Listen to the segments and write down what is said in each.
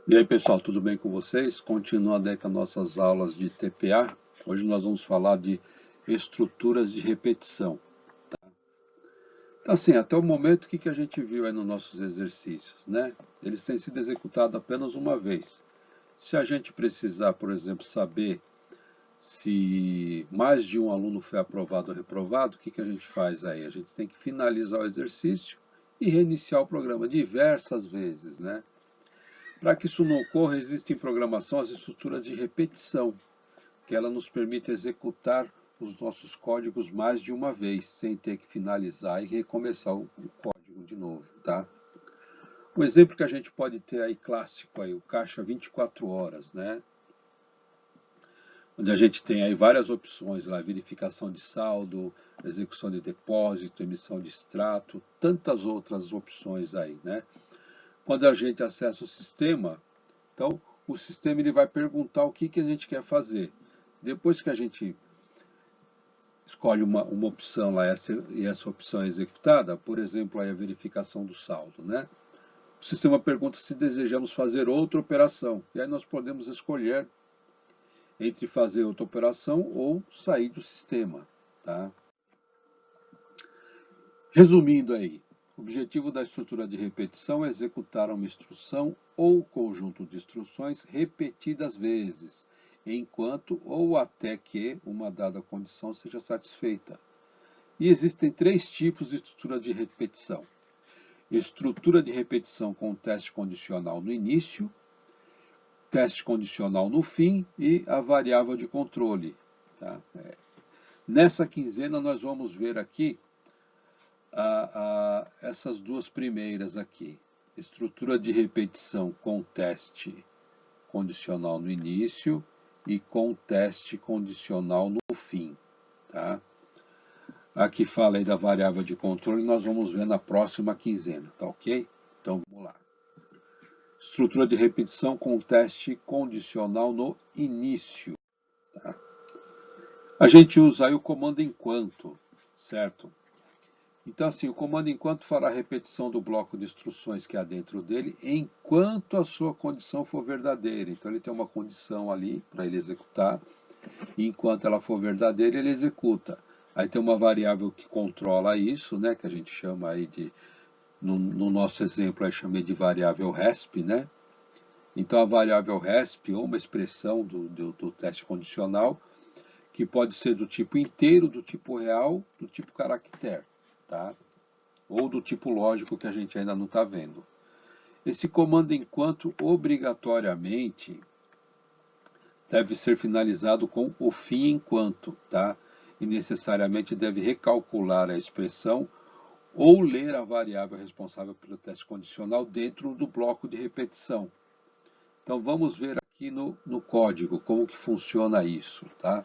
E aí, pessoal, tudo bem com vocês? Continuando aí com as nossas aulas de TPA. Hoje nós vamos falar de estruturas de repetição. Então, assim, até o momento, o que a gente viu aí nos nossos exercícios, né? Eles têm sido executados apenas uma vez. Se a gente precisar, por exemplo, saber se mais de um aluno foi aprovado ou reprovado, o que a gente faz aí? A gente tem que finalizar o exercício e reiniciar o programa diversas vezes, né? Para que isso não ocorra, existem em programação as estruturas de repetição, que ela nos permite executar os nossos códigos mais de uma vez, sem ter que finalizar e recomeçar o código de novo, tá? Um exemplo que a gente pode ter aí clássico aí, o caixa 24 horas, né? Onde a gente tem aí várias opções lá, verificação de saldo, execução de depósito, emissão de extrato, tantas outras opções aí, né? Quando a gente acessa o sistema, então o sistema ele vai perguntar o que a gente quer fazer. Depois que a gente escolhe uma opção lá e essa opção é executada, por exemplo, aí a verificação do saldo, né? O sistema pergunta se desejamos fazer outra operação. E aí nós podemos escolher entre fazer outra operação ou sair do sistema, tá? Resumindo aí, o objetivo da estrutura de repetição é executar uma instrução ou conjunto de instruções repetidas vezes, enquanto ou até que uma dada condição seja satisfeita. E existem três tipos de estrutura de repetição. Estrutura de repetição com teste condicional no início, teste condicional no fim e a variável de controle. Tá? Nessa quinzena nós vamos ver aqui essas duas primeiras aqui. Estrutura de repetição com teste condicional no início e com teste condicional no fim. Tá? Aqui fala aí da variável de controle, nós vamos ver na próxima quinzena, tá ok? Então vamos lá. Estrutura de repetição com teste condicional no início. Tá? A gente usa aí o comando enquanto, certo? Então assim, o comando enquanto fará a repetição do bloco de instruções que há dentro dele, enquanto a sua condição for verdadeira. Então ele tem uma condição ali para ele executar, e enquanto ela for verdadeira, ele executa. Aí tem uma variável que controla isso, né, que a gente chama aí de, no nosso exemplo, aí chamei de variável RESP, né? Então a variável RESP, ou uma expressão do teste condicional, que pode ser do tipo inteiro, do tipo real, do tipo caractere, tá? Ou do tipo lógico que a gente ainda não está vendo. Esse comando enquanto, obrigatoriamente, deve ser finalizado com o fim enquanto, tá? E necessariamente deve recalcular a expressão ou ler a variável responsável pelo teste condicional dentro do bloco de repetição. Então vamos ver aqui no código como que funciona isso, tá?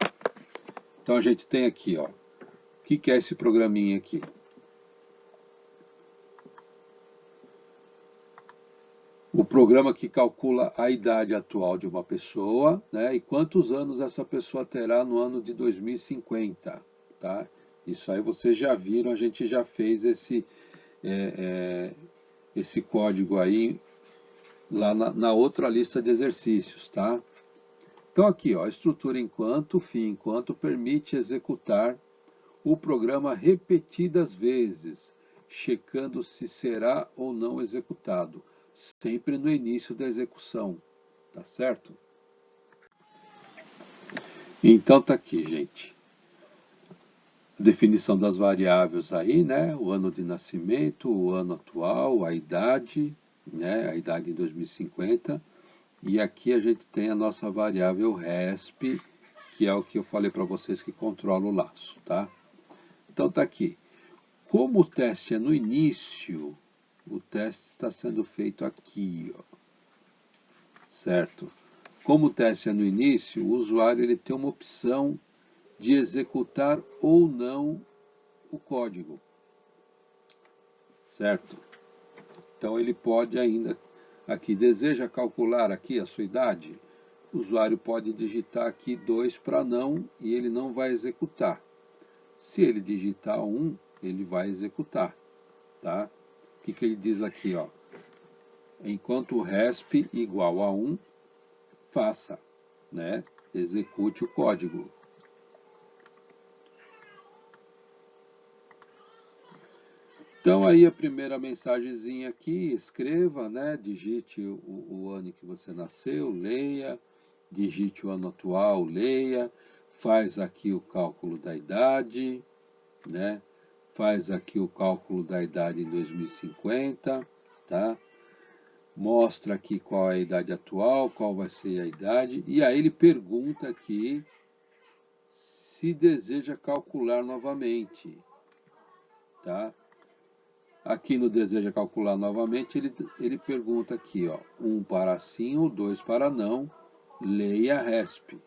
Então a gente tem aqui, ó, o que é esse programinha aqui? O programa que calcula a idade atual de uma pessoa, né, e quantos anos essa pessoa terá no ano de 2050, tá? Isso aí vocês já viram, a gente já fez esse código aí lá na outra lista de exercícios, tá? Então aqui, ó, a estrutura enquanto, fim enquanto, permite executar o programa repetidas vezes, checando se será ou não executado, sempre no início da execução, tá certo? Então tá aqui, gente. A definição das variáveis aí, né? O ano de nascimento, o ano atual, a idade, né? A idade em 2050. E aqui a gente tem a nossa variável RESP, que é o que eu falei para vocês que controla o laço, tá? Então tá aqui. Como o teste é no início, o teste está sendo feito aqui, ó, certo? Como o teste é no início, o usuário ele tem uma opção de executar ou não o código, certo? Então ele pode ainda, aqui, deseja calcular aqui a sua idade, o usuário pode digitar aqui 2 para não e ele não vai executar. Se ele digitar 1, ele vai executar, tá? O que ele diz aqui, ó? enquanto o resp igual a 1, faça, né? Execute o código. Então aí a primeira mensagenzinha aqui, escreva, né? Digite o ano que você nasceu, leia, digite o ano atual, leia, faz aqui o cálculo da idade, né? Faz aqui o cálculo da idade em 2050, tá? Mostra aqui qual é a idade atual, qual vai ser a idade, e aí ele pergunta aqui se deseja calcular novamente, tá? Aqui no deseja calcular novamente, ele pergunta aqui, ó, 1 para sim ou 2 para não, leia RESP,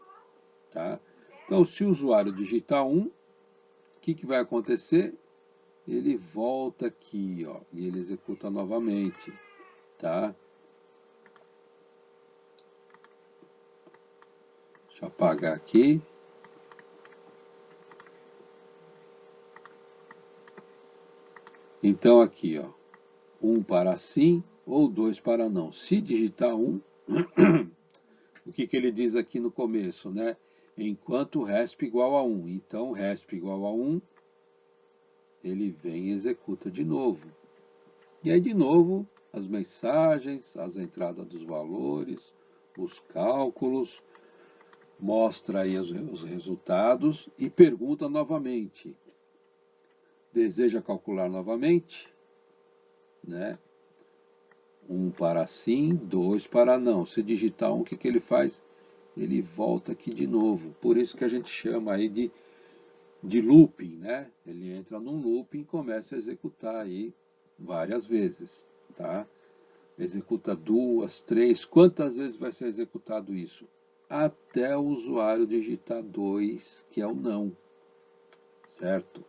tá? Então, se o usuário digitar 1, o que vai acontecer? Ele volta aqui, ó, e ele executa novamente, tá? Deixa eu apagar aqui. Então, aqui, ó, 1 para sim ou 2 para não. Se digitar 1, o que ele diz aqui no começo, né? Enquanto resp igual a 1. Então, resp igual a 1, ele vem e executa de novo. E aí, de novo, as mensagens, as entradas dos valores, os cálculos, mostra aí os resultados e pergunta novamente. Deseja calcular novamente? Né? 1 para sim, 2 para não. Se digitar 1, o que ele faz? Ele volta aqui de novo. Por isso que a gente chama aí de looping, né? Ele entra num looping e começa a executar aí várias vezes, tá? Executa 2, 3, quantas vezes vai ser executado isso? Até o usuário digitar 2, que é o não, certo?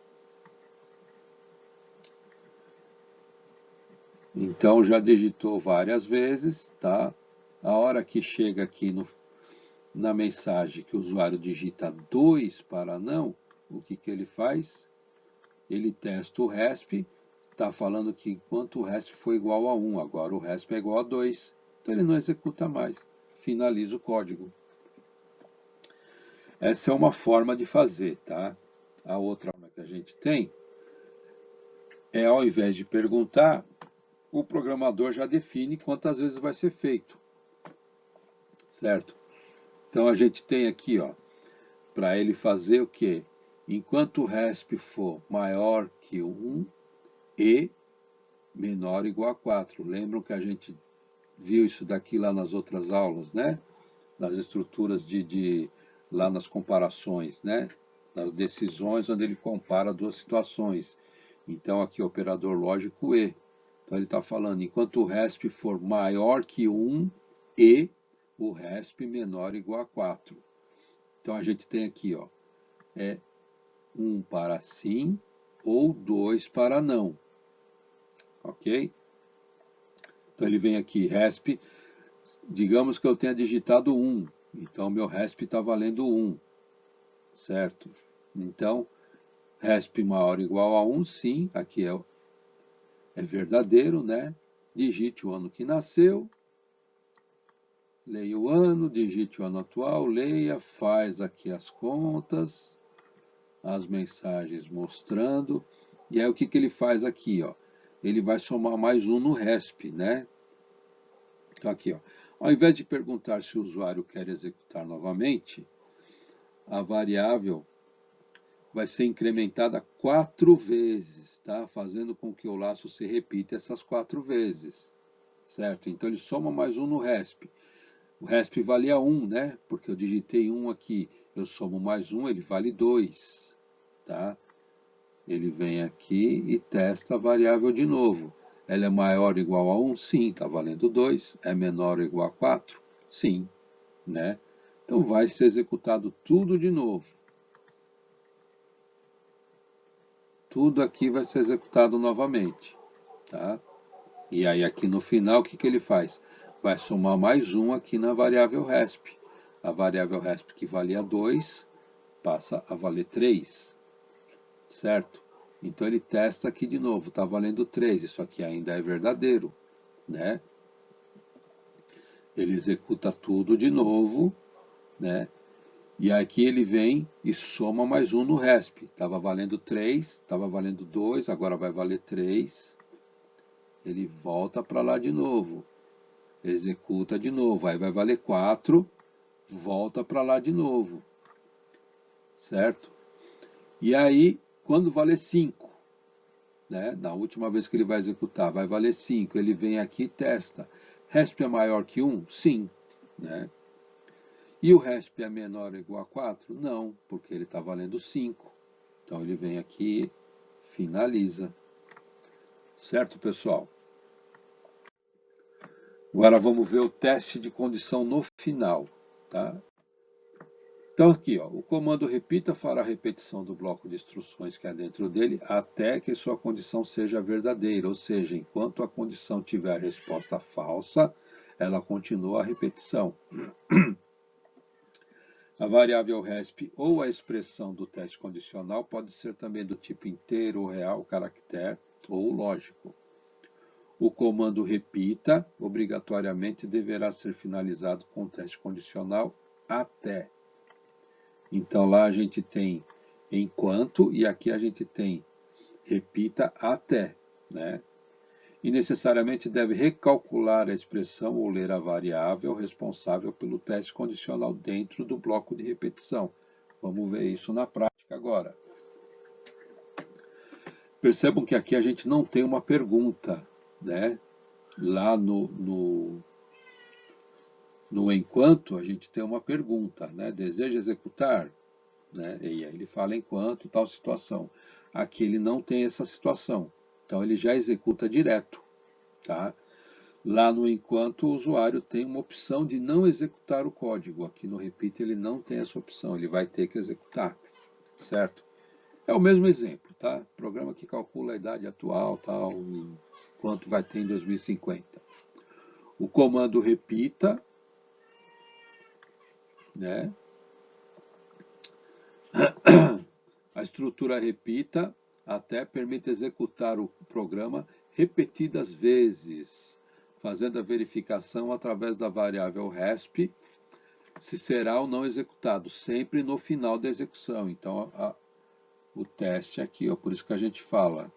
Então já digitou várias vezes, tá? A hora que chega aqui na mensagem que o usuário digita 2 para não, o que ele faz? Ele testa o RESP, está falando que enquanto o RESP foi igual a 1, agora o RESP é igual a 2. Então ele não executa mais, finaliza o código. Essa é uma forma de fazer, tá? A outra forma que a gente tem é, ao invés de perguntar, o programador já define quantas vezes vai ser feito, certo? Então a gente tem aqui, ó, para ele fazer o quê? Enquanto o RESP for maior que 1 e menor ou igual a 4. Lembram que a gente viu isso daqui lá nas outras aulas, né? Nas estruturas lá nas comparações, né? Nas decisões onde ele compara duas situações. Então aqui operador lógico e. Então ele está falando, enquanto o RESP for maior que 1 e o RESP menor ou igual a 4. Então a gente tem aqui, ó, 1 para sim ou 2 para não. Ok? Então ele vem aqui, RESP, digamos que eu tenha digitado 1, então meu RESP está valendo 1, certo? Então, RESP maior ou igual a 1, sim, aqui é verdadeiro, né? Digite o ano que nasceu, leia o ano, digite o ano atual, leia, faz aqui as contas, as mensagens mostrando, e aí o que ele faz aqui, ó? Ele vai somar mais um no RESP, né? Então aqui, ó. Ao invés de perguntar se o usuário quer executar novamente, a variável vai ser incrementada 4 vezes, tá? Fazendo com que o laço se repita essas 4 vezes, certo? Então ele soma mais um no RESP. O RESP valia 1, né? Porque eu digitei 1 aqui. Eu somo mais 1, ele vale 2, tá? Ele vem aqui e testa a variável de novo. Ela é maior ou igual a 1? Sim, está valendo 2. É menor ou igual a 4? Sim, né? Então vai ser executado tudo de novo. Tudo aqui vai ser executado novamente, tá? E aí aqui no final, o que ele faz? Vai somar mais um aqui na variável RESP. A variável RESP que valia 2 passa a valer 3, certo? Então ele testa aqui de novo, está valendo 3, isso aqui ainda é verdadeiro, né? Ele executa tudo de novo, né? E aqui ele vem e soma mais um no RESP. Estava valendo 3, estava valendo 2, agora vai valer 3. Ele volta para lá de novo. Executa de novo. Aí vai valer 4, volta para lá de novo. Certo? E aí, quando valer 5, né? Na última vez que ele vai executar, vai valer 5. Ele vem aqui e testa. RESP é maior que 1? Sim. Né? E o RESP é menor ou igual a 4? Não, porque ele está valendo 5. Então ele vem aqui, finaliza. Certo, pessoal? Agora vamos ver o teste de condição no final. Tá? Então aqui, ó, o comando repita fará a repetição do bloco de instruções que há dentro dele até que sua condição seja verdadeira, ou seja, enquanto a condição tiver resposta falsa, ela continua a repetição. A variável RESP ou a expressão do teste condicional pode ser também do tipo inteiro, real, caractere ou lógico. O comando repita obrigatoriamente deverá ser finalizado com o teste condicional até. Então lá a gente tem enquanto e aqui a gente tem repita até, né? E necessariamente deve recalcular a expressão ou ler a variável responsável pelo teste condicional dentro do bloco de repetição. Vamos ver isso na prática agora. Percebam que aqui a gente não tem uma pergunta, né? Lá no enquanto a gente tem uma pergunta, né? Deseja executar? Né? E aí ele fala enquanto tal situação. Aqui ele não tem essa situação, então ele já executa direto. Tá? Lá no enquanto o usuário tem uma opção de não executar o código. Aqui no repeat ele não tem essa opção, ele vai ter que executar, certo? É o mesmo exemplo, tá? Programa que calcula a idade atual, tal, e quanto vai ter em 2050. O comando repita, né? A estrutura repita até permite executar o programa repetidas vezes, fazendo a verificação através da variável RESP se será ou não executado, sempre no final da execução. Então, o teste aqui, ó, por isso que a gente fala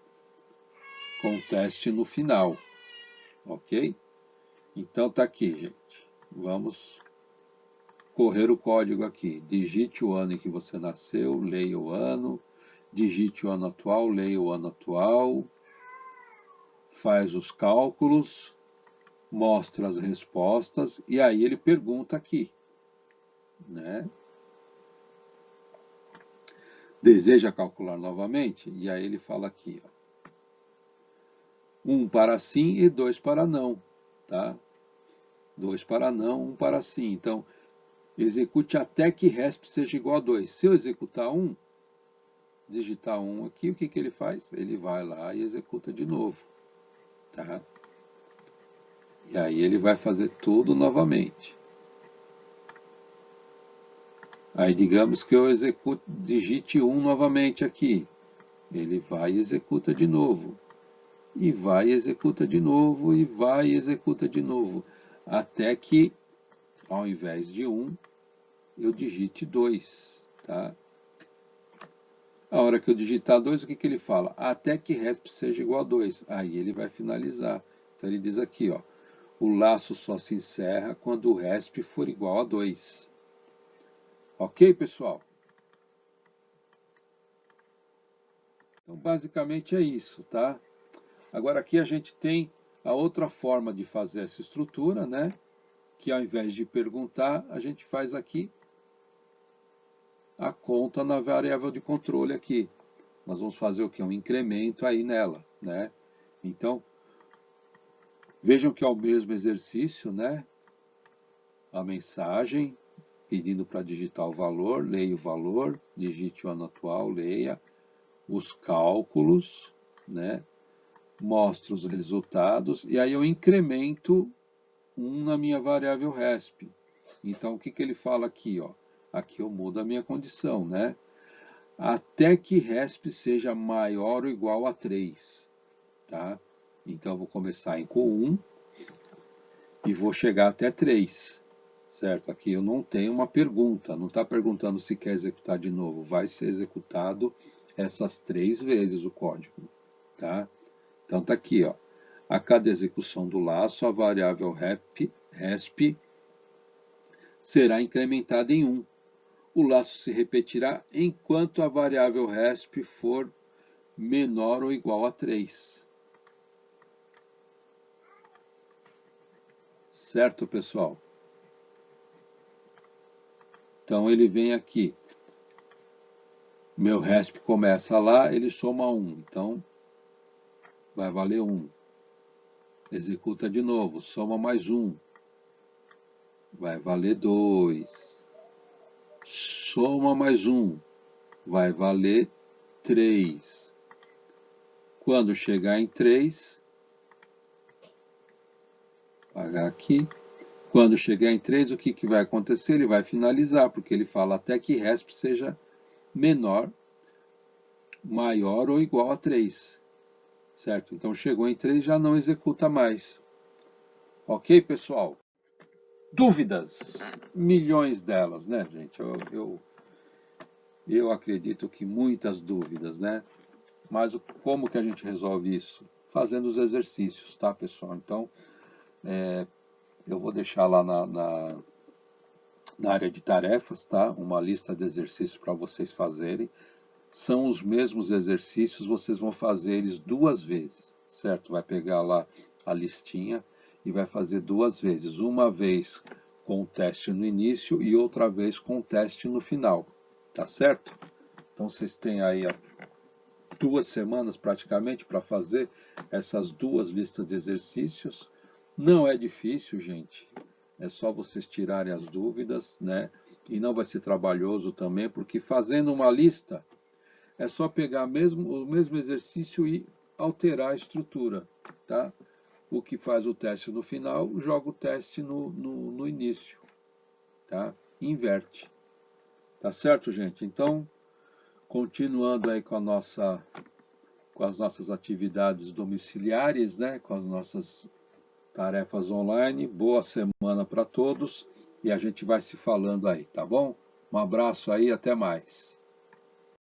com o teste no final, ok? Então, tá aqui, gente. Vamos correr o código aqui. Digite o ano em que você nasceu, leia o ano. Digite o ano atual, leia o ano atual. Faz os cálculos, mostra as respostas e aí ele pergunta aqui, né? Deseja calcular novamente? E aí ele fala aqui, ó, 1 para sim e 2 para não, tá? 2 para não, 1 para sim. Então, execute até que RESP seja igual a 2. Se eu executar 1, digitar 1 aqui, o que ele faz? Ele vai lá e executa de novo, tá? E aí ele vai fazer tudo novamente. Aí digamos que eu digite 1 novamente aqui. Ele vai e executa de novo. E vai e executa de novo, e vai e executa de novo. Até que, ao invés de 1, eu digite 2. Tá? A hora que eu digitar 2, o que ele fala? Até que RESP seja igual a 2. Aí ele vai finalizar. Então ele diz aqui, ó, o laço só se encerra quando o RESP for igual a 2. Ok, pessoal? Então, basicamente é isso, tá? Agora aqui a gente tem a outra forma de fazer essa estrutura, né? Que ao invés de perguntar, a gente faz aqui a conta na variável de controle aqui. Nós vamos fazer o que? Um incremento aí nela, né? Então, vejam que é o mesmo exercício, né? A mensagem pedindo para digitar o valor, leia o valor, digite o ano atual, leia os cálculos, né? Mostra os resultados e aí eu incremento 1 na minha variável RESP. Então, o que ele fala aqui? Ó? Aqui eu mudo a minha condição, né? Até que RESP seja maior ou igual a 3. Tá? Então, eu vou começar com 1 e vou chegar até 3, certo? Aqui eu não tenho uma pergunta, não está perguntando se quer executar de novo, vai ser executado essas 3 vezes o código, tá? Então tá aqui, ó. A cada execução do laço, a variável resp será incrementada em 1. O laço se repetirá enquanto a variável resp for menor ou igual a 3. Certo, pessoal? Então ele vem aqui. Meu resp começa lá, ele soma 1. Então vai valer 1. Executa de novo, soma mais 1. Vai valer 2. Soma mais 1. Vai valer 3. Quando chegar em 3, vou apagar aqui. Quando chegar em 3, o que vai acontecer? Ele vai finalizar, porque ele fala até que resp seja menor, maior ou igual a 3. Certo? Então chegou em 3, já não executa mais. Ok, pessoal? Dúvidas? Milhões delas, né, gente? Eu acredito que muitas dúvidas, né? Mas como que a gente resolve isso? Fazendo os exercícios, tá, pessoal? Então, eu vou deixar lá na área de tarefas, tá? Uma lista de exercícios para vocês fazerem. São os mesmos exercícios, vocês vão fazer eles 2 vezes, certo? Vai pegar lá a listinha e vai fazer 2 vezes. Uma vez com o teste no início e outra vez com o teste no final, tá certo? Então vocês têm aí 2 semanas praticamente para fazer essas 2 listas de exercícios. Não é difícil, gente. É só vocês tirarem as dúvidas, né? E não vai ser trabalhoso também, porque fazendo uma lista, é só pegar o mesmo exercício e alterar a estrutura, tá? O que faz o teste no final, joga o teste no início, tá? Inverte. Tá certo, gente? Então, continuando aí com as nossas atividades domiciliares, né? Com as nossas tarefas online. Boa semana para todos e a gente vai se falando aí, tá bom? Um abraço aí, até mais.